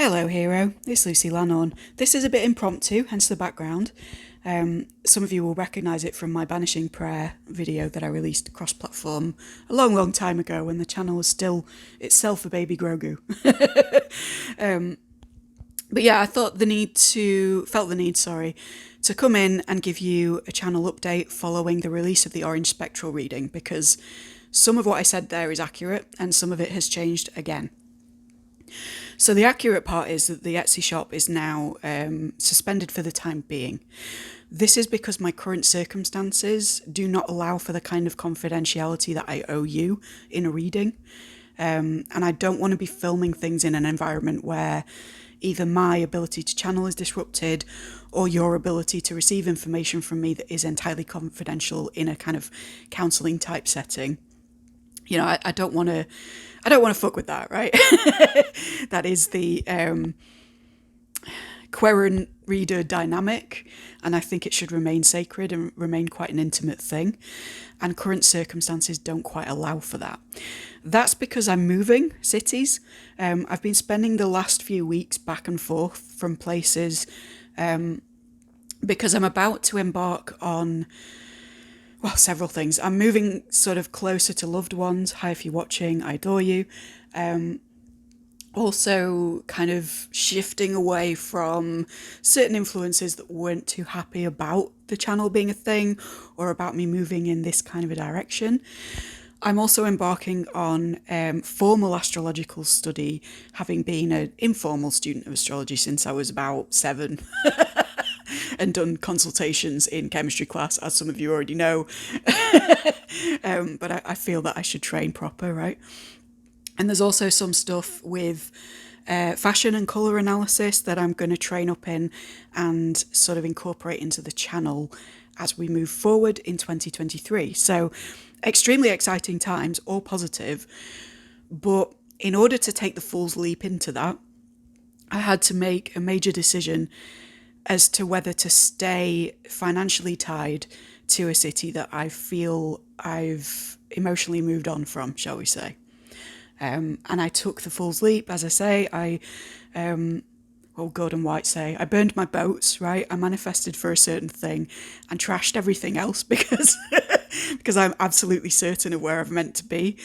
Hello, hero. It's Lucy Lannon. This is a bit impromptu, hence the background. Some of you will recognise it from my Banishing Prayer video that I released cross-platform a long, long time ago when the channel was still itself a baby Grogu. But yeah, I felt the need, to come in and give you a channel update following the release of the Orange Spectral reading, because some of what I said there is accurate and some of it has changed again. So the accurate part is that the Etsy shop is now suspended for the time being. This is because my current circumstances do not allow for the kind of confidentiality that I owe you in a reading. And I don't want to be filming things in an environment where either my ability to channel is disrupted or your ability to receive information from me that is entirely confidential in a kind of counselling type setting. You know, I don't want to fuck with that, right? That is the querent reader dynamic, and I think it should remain sacred and remain quite an intimate thing, and current circumstances don't quite allow for that. That's because I'm moving cities. I've been spending the last few weeks back and forth from places because I'm about to embark on, well, several things. I'm moving sort of closer to loved ones. Hi, if you're watching, I adore you. Also kind of shifting away from certain influences that weren't too happy about the channel being a thing or about me moving in this kind of a direction. I'm also embarking on formal astrological study, having been an informal student of astrology since I was about 7 and done consultations in chemistry class, as some of you already know. But I feel that I should train proper, right? And there's also some stuff with fashion and colour analysis that I'm going to train up in and sort of incorporate into the channel as we move forward in 2023. So extremely exciting times, all positive. But in order to take the fool's leap into that, I had to make a major decision as to whether to stay financially tied to a city that I feel I've emotionally moved on from, shall we say. And I took the fool's leap, as I say. Gordon White say, I burned my boats, right? I manifested for a certain thing and trashed everything else because because I'm absolutely certain of where I've meant to be.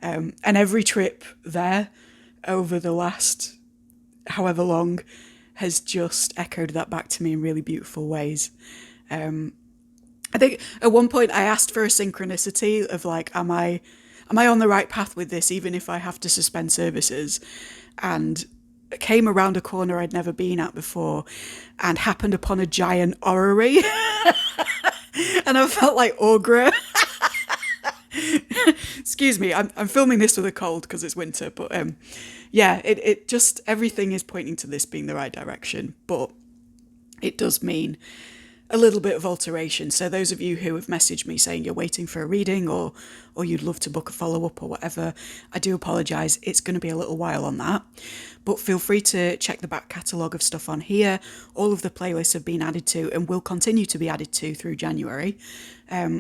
And every trip there over the last however long has just echoed that back to me in really beautiful ways. I think at one point I asked for a synchronicity of like, am I on the right path with this, even if I have to suspend services? And came around a corner I'd never been at before and happened upon a giant orrery. And I felt like Augur. Excuse me, I'm filming this with a cold because it's winter, but yeah, it just, everything is pointing to this being the right direction, but it does mean a little bit of alteration. So those of you who have messaged me saying you're waiting for a reading or you'd love to book a follow-up or whatever, I do apologise. It's going to be a little while on that. But feel free to check the back catalogue of stuff on here. All of the playlists have been added to and will continue to be added to through January.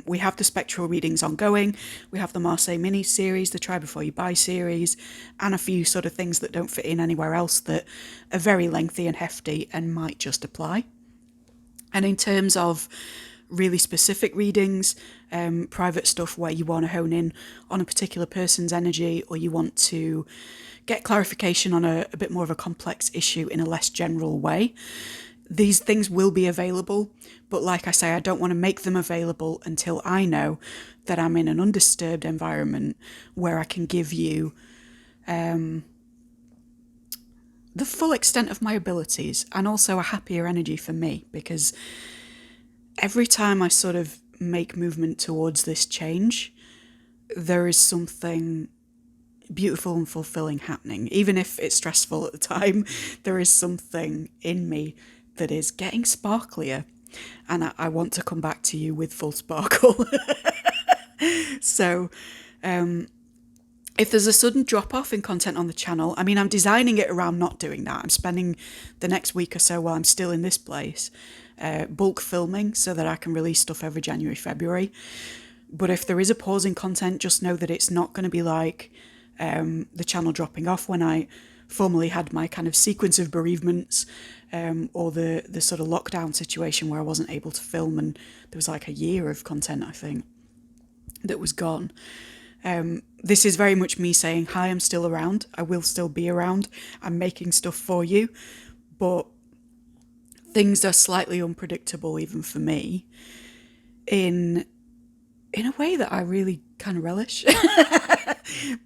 We have the spectral readings ongoing. We have the Marseille mini series, the Try Before You Buy series, and a few sort of things that don't fit in anywhere else that are very lengthy and hefty and might just apply. And in terms of really specific readings, private stuff where you want to hone in on a particular person's energy or you want to get clarification on a bit more of a complex issue in a less general way, these things will be available. But like I say, I don't want to make them available until I know that I'm in an undisturbed environment where I can give you the full extent of my abilities and also a happier energy for me, because every time I sort of make movement towards this change, there is something beautiful and fulfilling happening. Even if it's stressful at the time, there is something in me that is getting sparklier, and I want to come back to you with full sparkle. So, if there's a sudden drop-off in content on the channel, I mean, I'm designing it around not doing that. I'm spending the next week or so while I'm still in this place, bulk filming so that I can release stuff over January, February. But if there is a pause in content, just know that it's not going to be like the channel dropping off when I formerly had my kind of sequence of bereavements, or the sort of lockdown situation where I wasn't able to film, and there was like a year of content, I think, that was gone. This is very much me saying, hi, I'm still around. I will still be around. I'm making stuff for you, but things are slightly unpredictable even for me in a way that I really kind of relish.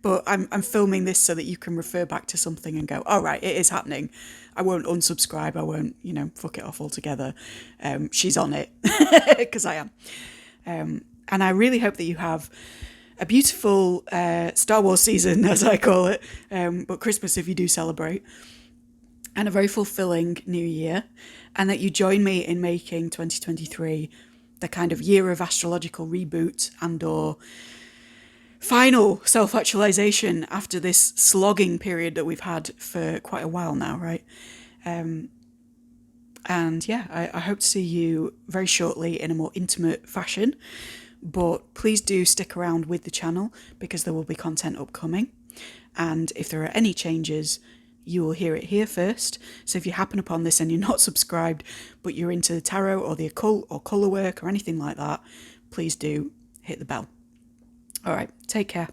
But I'm filming this so that you can refer back to something and go, all right, it is happening. I won't unsubscribe. I won't, fuck it off altogether. She's on it, because I am. And I really hope that you have a beautiful Star Wars season, as I call it, but Christmas if you do celebrate, and a very fulfilling new year, and that you join me in making 2023 the kind of year of astrological reboot and or final self-actualization after this slogging period that we've had for quite a while now, right? And yeah, I hope to see you very shortly in a more intimate fashion, but please do stick around with the channel because there will be content upcoming. And if there are any changes, you will hear it here first. So if you happen upon this and you're not subscribed, but you're into the tarot or the occult or colour work or anything like that, please do hit the bell. All right, take care.